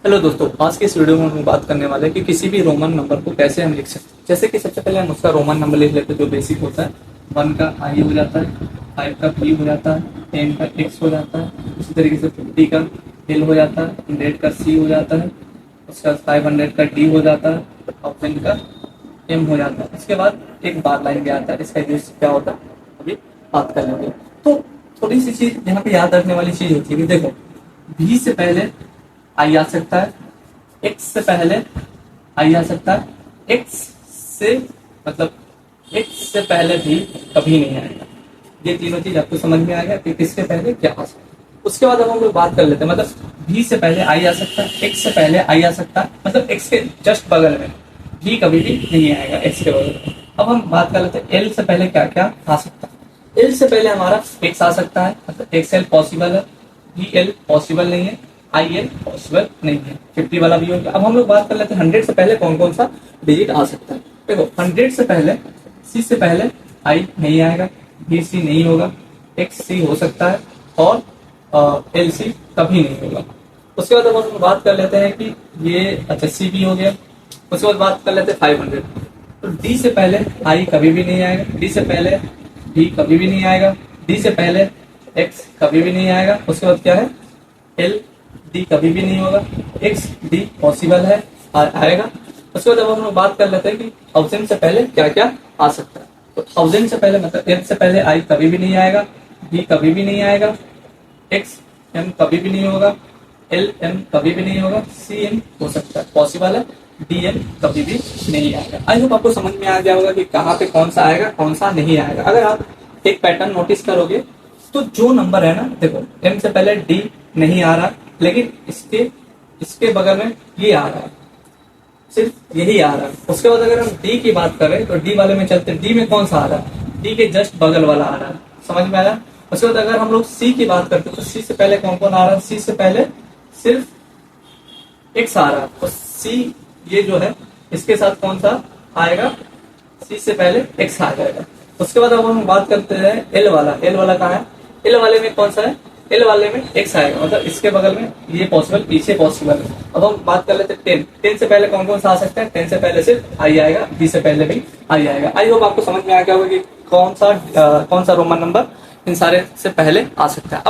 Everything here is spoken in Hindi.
हेलो दोस्तों, आज की इस वीडियो में हम बात करने वाले हैं कि किसी भी रोमन नंबर को कैसे हम लिख सकते हैं। जैसे कि सबसे पहले हम उसका रोमन नंबर लिख लेते हैं जो बेसिक होता है। 1 का आई हो जाता है, 5 का पी हो जाता है, 10 का एक्स हो जाता है, उसी तरीके से 50 का एल हो जाता है, 100 का सी हो जाता है, उसका 500 का डी हो जाता है, 1000 का एम हो जाता है। इसके बाद एक बार लाइन भी आता है, इसका यूज क्या होता है अभी बात कर लेंगे। तो थोड़ी सी चीज यहाँ पे याद रखने वाली चीज होती है कि देखो, भी से पहले आई आ सकता है, एक्स से पहले आई आ सकता है, एक्स से मतलब एक्स से पहले भी कभी नहीं आएगा। ये तीनों चीज आपको समझ में आ गया कि किसके पहले क्या आ सकता है। उसके बाद अब हम लोग बात कर लेते हैं, मतलब भी से पहले आई आ सकता है, एक्स से पहले आई आ सकता है, मतलब एक्स के जस्ट बगल में भी कभी भी नहीं आएगा एक्स के बगल में। अब हम बात कर लेते हैं एल से पहले क्या क्या आ सकता है। एल से पहले हमारा एक्स आ सकता है, मतलब एक्स एल पॉसिबल है, भी एल पॉसिबल नहीं है, आई एल पॉसिबल नहीं है, 50 वाला भी हो गया। अब हम लोग बात कर लेते हैं 100 से पहले कौन कौन सा डिजिट आ सकता है। देखो, 100 से पहले सी से पहले आई नहीं आएगा, बी सी नहीं होगा, एक्स सी हो सकता है और एल सी कभी नहीं होगा। उसके बाद अब हम बात कर लेते हैं कि ये अच्छा सी भी हो गया। उसके बाद बात कर लेते हैं 500। तो डी से पहले आई कभी भी नहीं आएगा, डी से पहले बी कभी भी नहीं आएगा, डी से पहले एक्स कभी भी नहीं आएगा। उसके बाद क्या है, एल डी कभी भी नहीं होगा, एक्स डी पॉसिबल है आएगा। उसके बाद अब हम लोग बात कर लेते हैं कि 1000 से पहले क्या क्या आ सकता है। तो 1000 से पहले मतलब एल से पहले आई कभी भी नहीं आएगा, बी कभी भी नहीं आएगा, एक्स एम कभी भी नहीं होगा, एल एम कभी भी नहीं होगा, सी एम हो सकता है पॉसिबल है, डी एम कभी भी नहीं आएगा। आई होप आपको समझ में आ गया होगा कि कहाँ पे कौन सा आएगा कौन सा नहीं आएगा। अगर आप एक पैटर्न नोटिस करोगे तो जो नंबर है ना, देखो एम से पहले डी नहीं आ रहा, लेकिन इसके बगल में ये आ रहा है, सिर्फ यही आ रहा है। उसके बाद अगर हम डी की बात करें तो डी वाले में चलते, डी में कौन सा आ रहा है, डी के जस्ट बगल वाला आ रहा है, समझ में आया। उसके बाद अगर हम लोग सी की बात करते हैं तो सी से पहले कौन कौन आ रहा है, सी से पहले सिर्फ एक्स आ रहा है, तो सी ये जो है इसके साथ कौन सा आएगा, सी से पहले एक्स आ जाएगा। उसके बाद अब हम बात करते हैं एल वाला। एल वाला कहाँ है, एल वाले में कौन सा है, एल वाले में एक्स आएगा, मतलब इसके बगल में ये पॉसिबल, पीछे पॉसिबल है। अब हम बात कर लेते हैं 10। 10 से पहले कौन कौन सा आ सकता है, 10 से पहले सिर्फ आई आएगा, बी से पहले भी आई आएगा। आई होप आपको समझ में आ गया होगा कि कौन सा रोमन नंबर इन सारे से पहले आ सकता है। अब